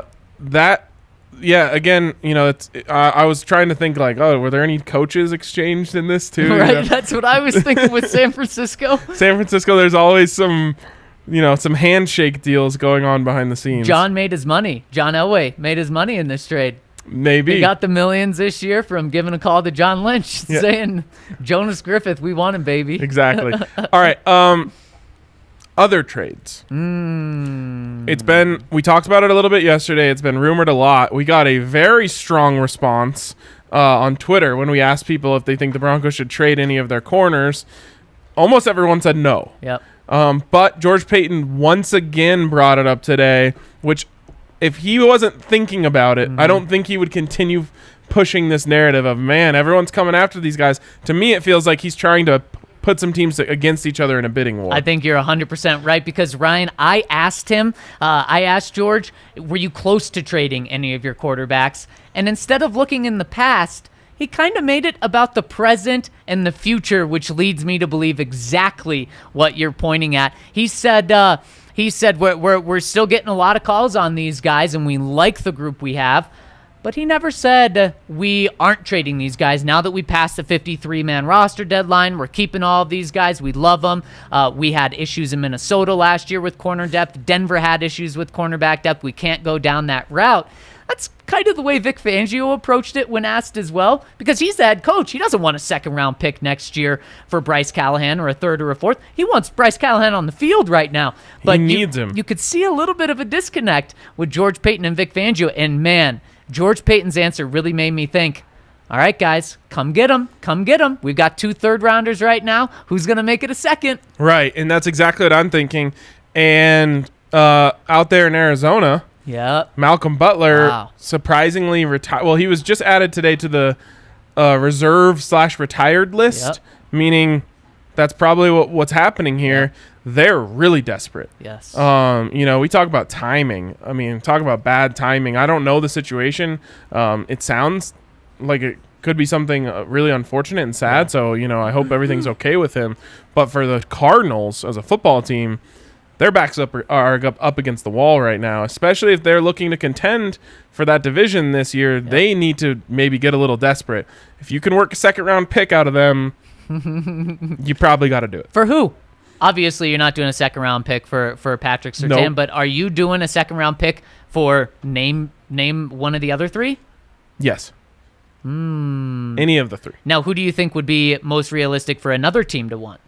I was trying to think were there any coaches exchanged in this too? Right, that's what I was thinking with San Francisco. San Francisco, there's always some handshake deals going on behind the scenes. John Elway made his money in this trade. Maybe. He got the millions this year from giving a call to John Lynch saying, Jonas Griffith, we want him, baby. Exactly. All right. Other trades. We talked about it a little bit yesterday. It's been rumored a lot. We got a very strong response on Twitter when we asked people if they think the Broncos should trade any of their corners. Almost everyone said no. Yep. But George Paton once again brought it up today, which if he wasn't thinking about it, I don't think he would continue pushing this narrative of, man, everyone's coming after these guys. To me, it feels like he's trying to put some teams against each other in a bidding war. I think you're 100% right because, Ryan, I asked George, were you close to trading any of your quarterbacks? And instead of looking in the past, he kind of made it about the present and the future, which leads me to believe exactly what you're pointing at. He said we're still getting a lot of calls on these guys, and we like the group we have. But he never said we aren't trading these guys. Now that we passed the 53-man roster deadline, we're keeping all of these guys. We love them. We had issues in Minnesota last year with corner depth. Denver had issues with cornerback depth. We can't go down that route. That's kind of the way Vic Fangio approached it when asked as well, because he's the head coach. He doesn't want a second-round pick next year for Bryce Callahan or a third or a fourth. He wants Bryce Callahan on the field right now. But he needs him. You could see a little bit of a disconnect with George Paton and Vic Fangio, and man, George Paton's answer really made me think, all right, guys, come get him. Come get him. We've got 2 third-rounders right now. Who's going to make it a second? Right, and that's exactly what I'm thinking. And out there in Arizona, Yep. Malcolm Butler Wow. surprisingly retired. Well, he was just added today to the reserve/retired list, Yep. meaning that's probably what's happening here. Yep. They're really desperate. Yes. We talk about timing. I mean, talk about bad timing. I don't know the situation. It sounds like it could be something really unfortunate and sad. Yeah. So, I hope everything's okay with him. But for the Cardinals as a football team, their backs are up against the wall right now, especially if they're looking to contend for that division this year. Yep. They need to maybe get a little desperate. If you can work a second-round pick out of them, you probably got to do it. For who? Obviously, you're not doing a second-round pick for Patrick Surtain, Nope. but are you doing a second-round pick for name one of the other 3? Yes. Any of the 3. Now, who do you think would be most realistic for another team to want?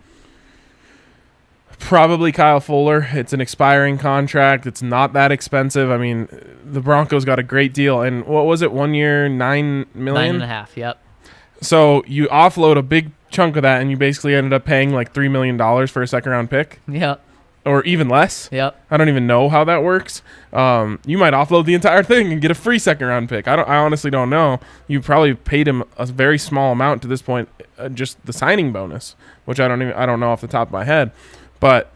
Probably Kyle Fuller. It's an expiring contract. It's not that expensive. I mean, the Broncos got a great deal. And what was it, 1 year, $9 million? $9.5, yep. So you offload a big chunk of that, and you basically ended up paying like $3 million for a second-round pick, Yep. or even less. Yep. I don't even know how that works. You might offload the entire thing and get a free second-round pick. I honestly don't know. You probably paid him a very small amount to this point, just the signing bonus, which I don't know off the top of my head. But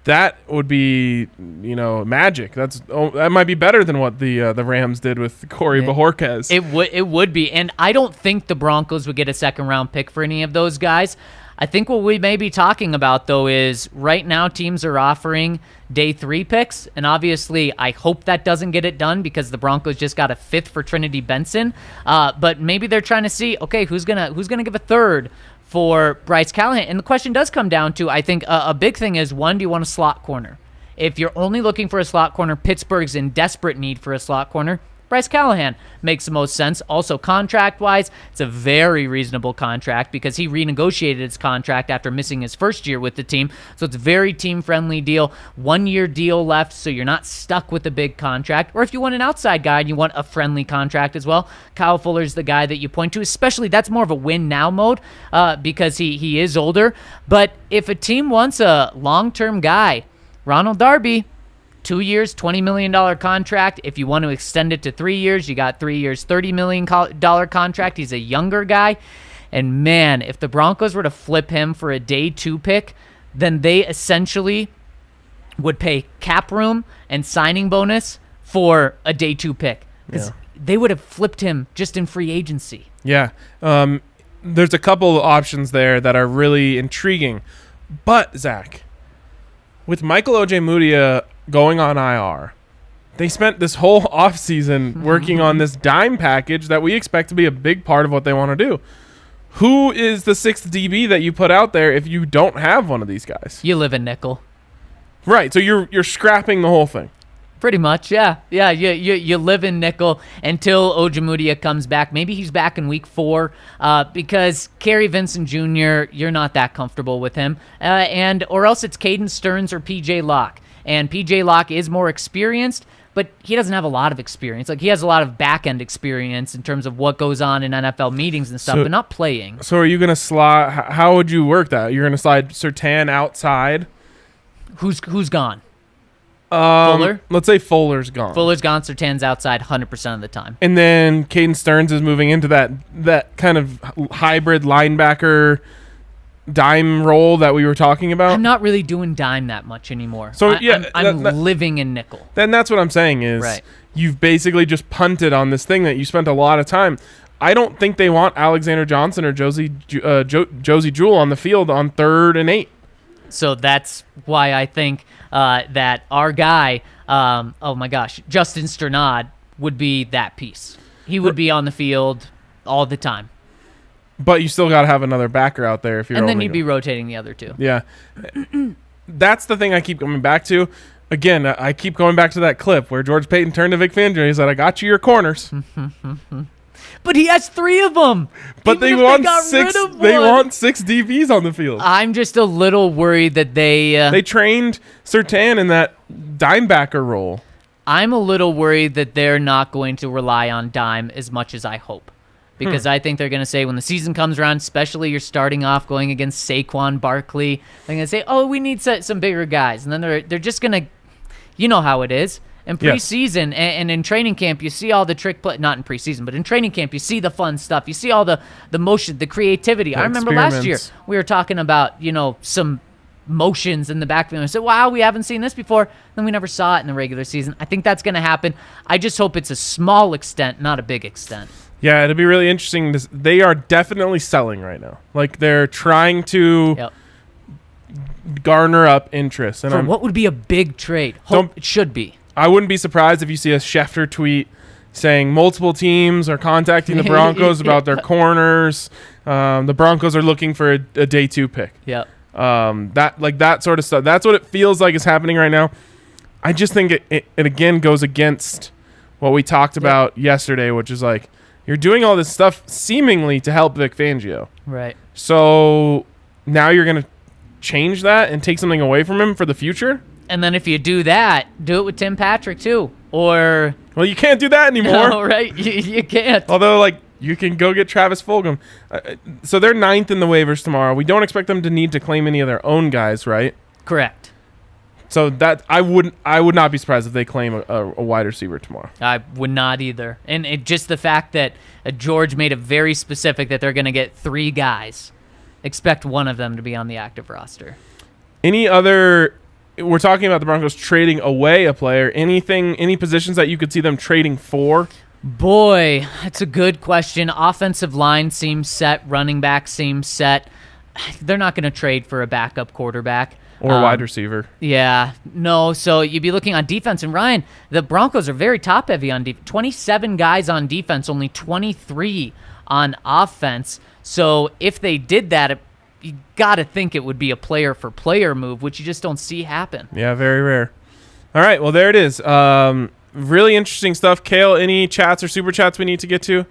that would be, magic. That might be better than what the Rams did with Corey Bojorquez. It would be, and I don't think the Broncos would get a second-round pick for any of those guys. I think what we may be talking about, though, is right now teams are offering day 3 picks, and obviously I hope that doesn't get it done because the Broncos just got a 5th for Trinity Benson. But maybe they're trying to see, okay, who's gonna give a 3rd for Bryce Callahan? And the question does come down to, I think, a big thing is, one, do you want a slot corner? If you're only looking for a slot corner, Pittsburgh's in desperate need for a slot corner. Bryce Callahan makes the most sense. Also, contract-wise, it's a very reasonable contract because he renegotiated his contract after missing his first year with the team. So it's a very team-friendly deal. 1-year deal left, so you're not stuck with a big contract. Or if you want an outside guy and you want a friendly contract as well, Kyle Fuller's the guy that you point to. Especially, that's more of a win-now mode because he is older. But if a team wants a long-term guy, Ronald Darby, 2 years, $20 million contract. If you want to extend it to 3 years, you got 3 years, $30 million contract. He's a younger guy. And man, if the Broncos were to flip him for a day 2 pick, then they essentially would pay cap room and signing bonus for a day 2 pick. Because they would have flipped him just in free agency. Yeah. There's a couple of options there that are really intriguing. But, Zach, with Michael Ojemudia going on IR, they spent this whole offseason working on this dime package that we expect to be a big part of what they want to do. Who is the 6th DB that you put out there if you don't have one of these guys? You live in nickel. Right, so you're scrapping the whole thing. Pretty much, yeah. Yeah, you live in nickel until Ojemudia comes back. Maybe he's back in week 4 because Kerry Vincent Jr., you're not that comfortable with him. Or else it's Caden Stearns or P.J. Locke. And P.J. Locke is more experienced, but he doesn't have a lot of experience. Like, he has a lot of back-end experience in terms of what goes on in NFL meetings and stuff, but not playing. So are you going to slide – how would you work that? You're going to slide Surtain outside? Who's gone? Fuller? Let's say Fuller's gone. Fuller's gone, Surtain's outside 100% of the time. And then Caden Stearns is moving into that kind of hybrid linebacker – dime role that we were talking about. I'm not really doing dime that much anymore. So I'm living in nickel. Then that's what I'm saying is You've basically just punted on this thing that you spent a lot of time. I don't think they want Alexander Johnson or Josie Jewell on the field on 3rd and 8. So that's why I think that our guy, Justin Strnad, would be that piece. He would be on the field all the time. But you still got to have another backer out there if you're. And then you'd be rotating the other two. Yeah. That's the thing I keep coming back to. Again, I keep going back to that clip where George Payton turned to Vic Fangio and he said, "I got you your corners." But he has 3 of them. But Even they if want got 6. rid of They one. want 6 DBs on the field. I'm just a little worried that They trained Surtain in that dime backer role. I'm a little worried that they're not going to rely on dime as much as I hope. Because I think they're going to say when the season comes around, especially you're starting off going against Saquon Barkley, they're going to say, "Oh, we need some bigger guys." And then they're just going to, you know how it is. In preseason and in training camp, you see all the trick play. Not in preseason, but in training camp, you see the fun stuff. You see all the motion, the creativity. I remember last year we were talking about, some motions in the backfield. I said, "Wow, we haven't seen this before." Then we never saw it in the regular season. I think that's going to happen. I just hope it's a small extent, not a big extent. Yeah, it'll be really interesting. They are definitely selling right now. Like they're trying to garner up interest. And For what would be a big trade? It should be. I wouldn't be surprised if you see a Schefter tweet saying multiple teams are contacting the Broncos about their corners. The Broncos are looking for a day 2 pick. Yep. That sort of stuff. That's what it feels like is happening right now. I just think it again goes against what we talked about yesterday, which is like you're doing all this stuff seemingly to help Vic Fangio. Right. So now you're going to change that and take something away from him for the future? And then if you do that, do it with Tim Patrick too. Or well, you can't do that anymore. No, right? You can't. Although, you can go get Travis Fulgham. So they're 9th in the waivers tomorrow. We don't expect them to need to claim any of their own guys, right? Correct. So that I would not be surprised if they claim a wide receiver tomorrow. I would not either. And just the fact that George made it very specific that they're going to get 3 guys. Expect one of them to be on the active roster. We're talking about the Broncos trading away a player. Any positions that you could see them trading for? Boy, that's a good question. Offensive line seems set. Running back seems set. They're not going to trade for a backup quarterback. Or a wide receiver. Yeah. No, so you'd be looking on defense. And Ryan, the Broncos are very top-heavy on defense. 27 guys on defense, only 23 on offense. So if they did that, you got to think it would be a player-for-player move, which you just don't see happen. Yeah, very rare. All right, well, there it is. Really interesting stuff. Kale, any chats or super chats we need to get to?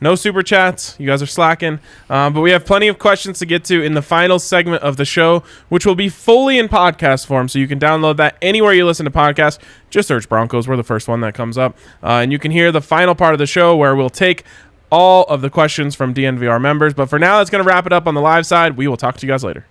No super chats. You guys are slacking. But we have plenty of questions to get to in the final segment of the show, which will be fully in podcast form. So you can download that anywhere you listen to podcasts. Just search Broncos. We're the first one that comes up. And you can hear the final part of the show where we'll take all of the questions from DNVR members. But for now, that's going to wrap it up on the live side. We will talk to you guys later.